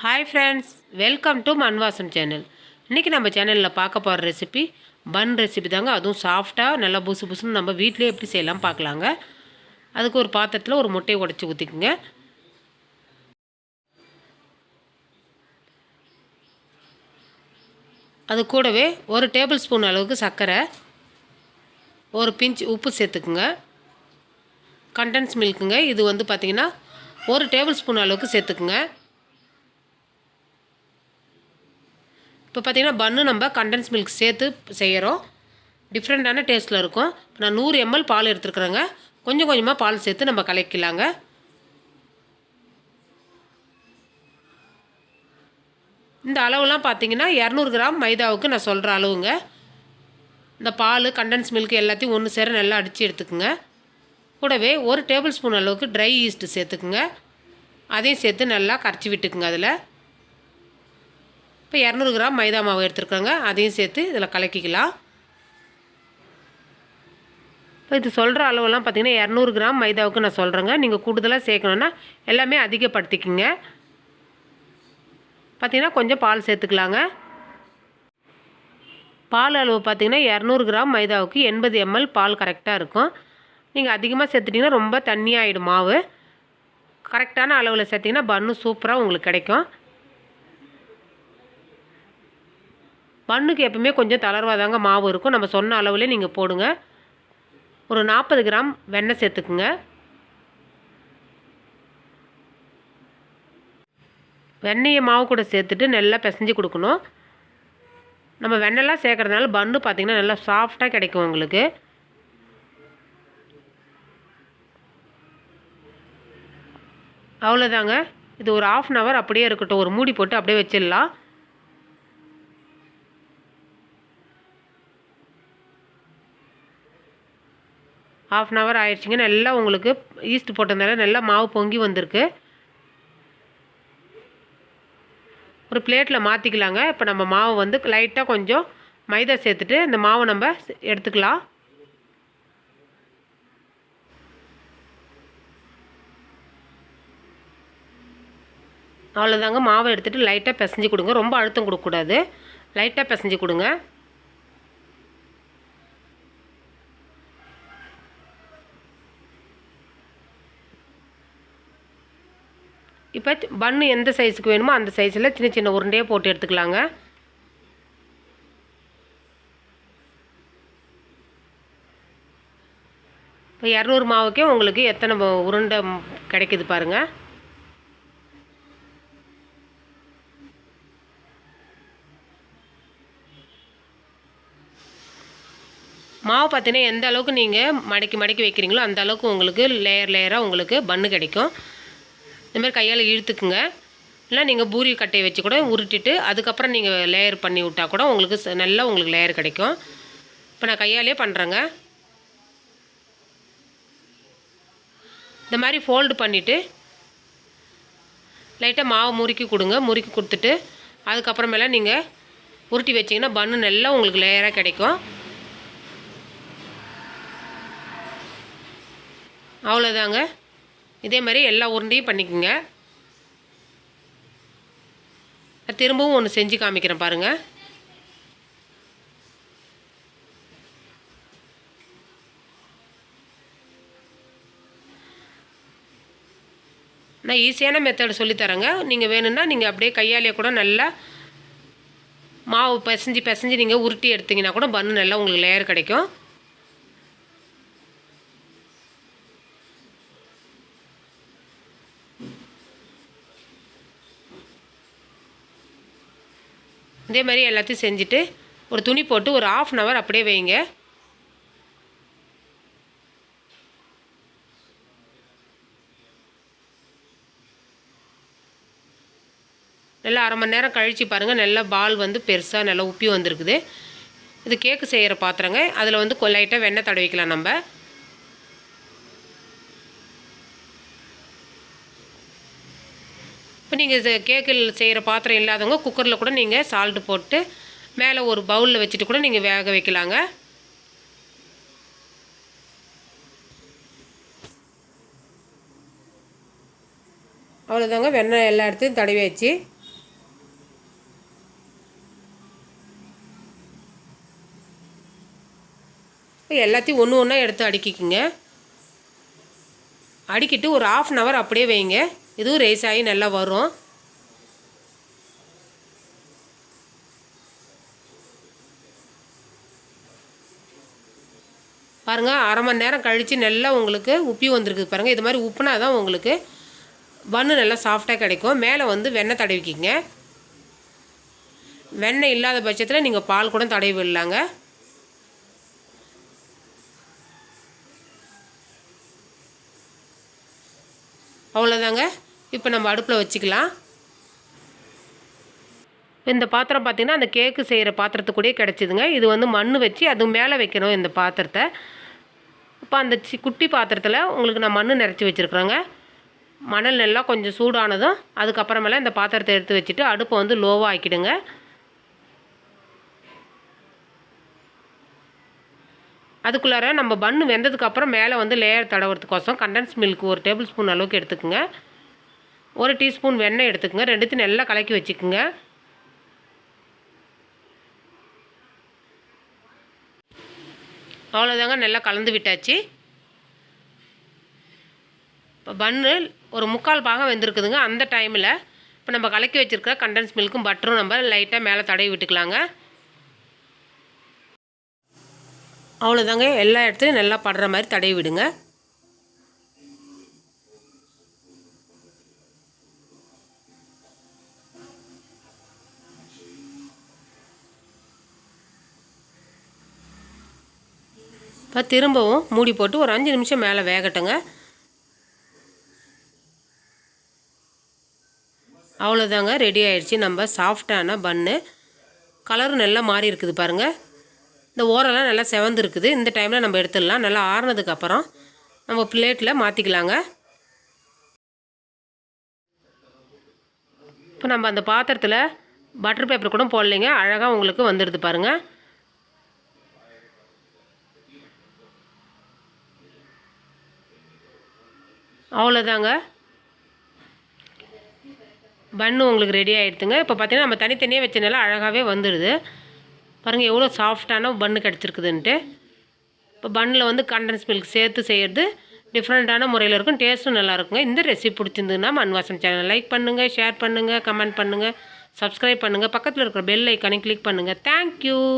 Hi friends, welcome to மண் வாசம் channel. இன்றைக்கி நம்ம சேனலில் பார்க்க போகிற ரெசிபி பன் ரெசிபி தாங்க. அதுவும் சாஃப்டாக நல்லா புசு புசுன்னு நம்ம வீட்டிலே எப்படி செய்யலாம் பார்க்கலாங்க. அதுக்கு ஒரு பாத்திரத்தில் ஒரு முட்டையை உடச்சி ஊற்றிக்குங்க. அது கூடவே ஒரு டேபிள் ஸ்பூன் அளவுக்கு சர்க்கரை, ஒரு பிஞ்ச் உப்பு சேர்த்துக்குங்க. கண்டென்ஸ் மில்க்குங்க, இது வந்து பார்த்திங்கன்னா ஒரு டேபிள் ஸ்பூன் அளவுக்கு சேர்த்துக்குங்க. இப்போ பார்த்திங்கன்னா பன்னு நம்ம கண்டென்ஸ் மில்க் சேர்த்து செய்கிறோம். டிஃப்ரெண்ட்டான டேஸ்ட்டில் இருக்கும். இப்போ நான் 100 ml பால் எடுத்துருக்குறேங்க. கொஞ்சம் கொஞ்சமாக பால் சேர்த்து நம்ம கலக்கிக்கலாங்க. இந்த அளவுலாம் பார்த்திங்கன்னா 200 கிராம் மைதாவுக்கு நான் சொல்கிற அளவுங்க. இந்த பால் கண்டென்ஸ் மில்க் எல்லாத்தையும் ஒன்று சேர நல்லா அடித்து எடுத்துக்குங்க. கூடவே ஒரு டேபிள் ஸ்பூன் அளவுக்கு ட்ரை ஈஸ்ட்டு சேர்த்துக்குங்க. அதையும் சேர்த்து நல்லா கரைச்சி விட்டுக்குங்க. அதில் இப்போ 200 கிராம் மைதா மாவு எடுத்துருக்கோங்க. அதையும் சேர்த்து இதில் கலக்கிக்கலாம். இப்போ இது சொல்கிற அளவெல்லாம் பார்த்திங்கன்னா 200 கிராம் மைதாவுக்கு நான் சொல்கிறேங்க. நீங்கள் கூடுதலாக சேர்க்கணுன்னா எல்லாமே அதிகப்படுத்திக்கிங்க. பார்த்திங்கன்னா கொஞ்சம் பால் சேர்த்துக்கலாங்க. பால் அளவு பார்த்திங்கன்னா 200 கிராம் மைதாவுக்கு 80 ml பால் கரெக்டாக இருக்கும். நீங்கள் அதிகமாக சேர்த்துட்டிங்கன்னா ரொம்ப தண்ணியாகிடும் மாவு. கரெக்டான அளவில் சேர்த்திங்கன்னா பன்னு சூப்பராக உங்களுக்கு கிடைக்கும். பன்னுக்கு எப்பவுமே கொஞ்சம் தளர்வாக தாங்க மாவு இருக்கும். நம்ம சொன்ன அளவுலேயே நீங்கள் போடுங்க. ஒரு 40 கிராம் வெண்ணெய் சேர்த்துக்குங்க. வெண்ணெயை மாவு கூட சேர்த்துட்டு நல்லா பிசைஞ்சு கொடுக்கணும். நம்ம வெண்ணெய்லாம் சேர்க்குறதுனால பன்னு பார்த்திங்கன்னா நல்லா சாஃப்டாக கிடைக்கும் உங்களுக்கு. அவ்வளோதாங்க. இது ஒரு 1/2 hour அப்படியே இருக்கட்டும். ஒரு மூடி போட்டு அப்படியே வச்சிடலாம். ½ hour ஆயிடுச்சுங்க. நல்லா உங்களுக்கு ஈஸ்ட் போட்டதுனால நல்லா மாவு பொங்கி வந்திருக்கு. ஒரு பிளேட்டில் மாற்றிக்கலாங்க. இப்போ நம்ம மாவு வந்து லைட்டாக கொஞ்சம் மைதா சேர்த்துட்டு இந்த மாவை நம்ம எடுத்துக்கலாம். அவ்வளோதாங்க. மாவை எடுத்துகிட்டு லைட்டாக பிசைஞ்சு கொடுங்க. ரொம்ப அழுத்தம் கொடுக்கக்கூடாது. லைட்டாக பிசைஞ்சு கொடுங்க. இப்போ பன்னு எந்த சைஸுக்கு வேணுமோ அந்த சைஸில் சின்ன சின்ன உருண்டையாக போட்டு எடுத்துக்கலாங்க. இப்போ 200 மாவுக்கே உங்களுக்கு எத்தனை உருண்டை கிடைக்குது பாருங்கள். மாவு பார்த்தீங்கன்னா எந்த அளவுக்கு நீங்கள் மடக்கி மடக்கி வைக்கிறீங்களோ அந்த அளவுக்கு உங்களுக்கு லேயர் லேயராக உங்களுக்கு பன்னு கிடைக்கும். இந்தமாதிரி கையால் இழுத்துக்குங்க. இல்லை நீங்கள் பூரி கட்டையை வச்சு கூட உருட்டிட்டு அதுக்கப்புறம் நீங்கள் லேயர் பண்ணி விட்டால் கூட உங்களுக்கு நல்லா உங்களுக்கு லேயர் கிடைக்கும். இப்போ நான் கையாலே பண்ணுறேங்க. இந்த மாதிரி ஃபோல்டு பண்ணிவிட்டு லைட்டாக மாவு முறுக்கி கொடுங்க. முறுக்கி கொடுத்துட்டு அதுக்கப்புறமேல நீங்கள் உருட்டி வச்சிங்கன்னா பன்னு நல்லா உங்களுக்கு லேயராக கிடைக்கும். அவ்வளோதாங்க. இதே மாதிரி எல்லா உருண்டையும் பண்ணிக்கோங்க. திரும்பவும் ஒன்று செஞ்சு காமிக்கிறேன் பாருங்கள். நான் ஈஸியான மெத்தட் சொல்லித்தரேங்க. நீங்கள் வேணும்னா நீங்கள் அப்படியே கையாலேயே கூட நல்லா மாவு பிசைஞ்சு நீங்கள் உருட்டி எடுத்திங்கன்னா கூட பன்னு நல்லா உங்களுக்கு லேயர் கிடைக்கும். இதே மாதிரி எல்லாத்தையும் செஞ்சுட்டு ஒரு துணி போட்டு ஒரு ½ hour அப்படியே வைங்க. நல்லா 1/2 மணி நேரம் கழித்து பாருங்கள். நல்லா பால் வந்து பெருசாக நல்லா உப்பி வந்திருக்குது. இது கேக்கு செய்கிற பாத்திரங்க. அதில் வந்து லைட்டாக வெண்ணெய் தடவிக்கலாம் நம்ம. இப்போ நீங்கள் கேக்கில் செய்கிற பாத்திரம் இல்லாதவங்க குக்கரில் கூட நீங்கள் சால்ட்டு போட்டு மேலே ஒரு பவுலில் வச்சுட்டு கூட நீங்கள் வேக வைக்கலாங்க. அவ்வளோதாங்க. வெண்ணெய் எல்லா இடத்தையும் தடவி வச்சு எல்லாத்தையும் ஒன்று ஒன்றா எடுத்து அடுக்கிக்குங்க. அடுக்கிட்டு ஒரு 1/2 அன் ஹவர் அப்படியே வைங்க. இதுவும் ரைஸ் ஆகி நல்லா வரும். பாருங்கள், 1/2 மணி நேரம் கழித்து நல்லா உங்களுக்கு உப்பி வந்திருக்குது பாருங்கள். இது மாதிரி உப்புனா தான் உங்களுக்கு பன்னு நல்லா சாஃப்டாக கிடைக்கும். மேலே வந்து வெண்ணெய் தடவிக்கிங்க. வெண்ணெய் இல்லாத பட்சத்தில் நீங்கள் பால் கூட தடவி விடலாங்க. அவ்வளோதாங்க. இப்போ நம்ம அடுப்பில் வச்சுக்கலாம். இந்த பாத்திரம் பார்த்திங்கன்னா அந்த கேக்கு செய்கிற பாத்திரத்துக்கூடயே கிடச்சிதுங்க. இது வந்து மண் வச்சு அது மேலே வைக்கணும் இந்த பாத்திரத்தை. இப்போ அந்த குட்டி பாத்திரத்தில் உங்களுக்கு நான் மண் நிறச்சி வச்சுருக்குறேங்க. மணல் நல்லா கொஞ்சம் சூடானதும் அதுக்கப்புறமேல இந்த பாத்திரத்தை எடுத்து வச்சுட்டு அடுப்பை வந்து லோவாக ஆக்கிடுங்க. அதுக்குள்ளார நம்ம பன்னு வெந்ததுக்கப்புறம் மேலே வந்து லேயர் தடவுறதுக்கோசம் கண்டென்ஸ் மில்க் 1 டேபிள் ஸ்பூன் அளவுக்கு எடுத்துக்கோங்க. 1 டீஸ்பூன் வெண்ணெய் எடுத்துக்கோங்க. ரெண்டுத்தையும் நல்லா கலக்கி வச்சுக்கோங்க. அவ்வளோதாங்க, நல்லா கலந்து விட்டாச்சு. இப்போ பன்னு ஒரு 3/4 பாகம் வெந்திருக்குதுங்க. அந்த டைமில் இப்போ நம்ம கலக்கி வச்சுருக்க கண்டென்ஸ் மில்க்கும் பட்டரும் நம்ம லைட்டாக மேலே தடவி விட்டுக்கலாங்க. அவ்வளோதாங்க, எல்லா இடத்துலையும் நல்லா படுற மாதிரி தடவி விடுங்க. இப்போ திரும்பவும் மூடி போட்டு ஒரு 5 நிமிஷம் மேலே வேகட்டுங்க. அவ்வளோதாங்க, ரெடி ஆயிடுச்சு நம்ம சாஃப்டான பன்னு. கலரும் நல்லா மாறி இருக்குது பாருங்கள். இந்த ஓரெல்லாம் நல்லா செவந்து இருக்குது. இந்த டைமில் நம்ம எடுத்துடலாம். நல்லா ஆறுனதுக்கப்புறம் நம்ம பிளேட்டில் மாற்றிக்கலாங்க. இப்போ நம்ம அந்த பாத்திரத்தில் பட்டர் பேப்பர் கூட போடலைங்க, அழகாக உங்களுக்கு வந்துடுது பாருங்கள். அவ்வளோதாங்க, பன்னு உங்களுக்கு ரெடி ஆகிடுதுங்க. இப்போ பார்த்தீங்கன்னா நம்ம தனித்தனியாக வச்சனால அழகாகவே வந்துடுது பாருங்கள். எவ்வளோ சாஃப்டான பன்னு கிடச்சிருக்குதுன்ட்டு. இப்போ பன்னில் வந்து கண்டென்ஸ் மில்க் சேர்த்து செய்கிறது டிஃப்ரெண்ட்டான முறையில் இருக்கும். டேஸ்ட்டும் நல்லாயிருக்குங்க. இந்த ரெசிபி பிடிச்சிருந்ததுன்னா மண் வாசம் சேனல் லைக் பண்ணுங்கள், ஷேர் பண்ணுங்கள், கமெண்ட் பண்ணுங்கள், சப்ஸ்கிரைப் பண்ணுங்கள். பக்கத்தில் இருக்கிற பெல் ஐக்கானை கிளிக் பண்ணுங்கள். தேங்க்யூ.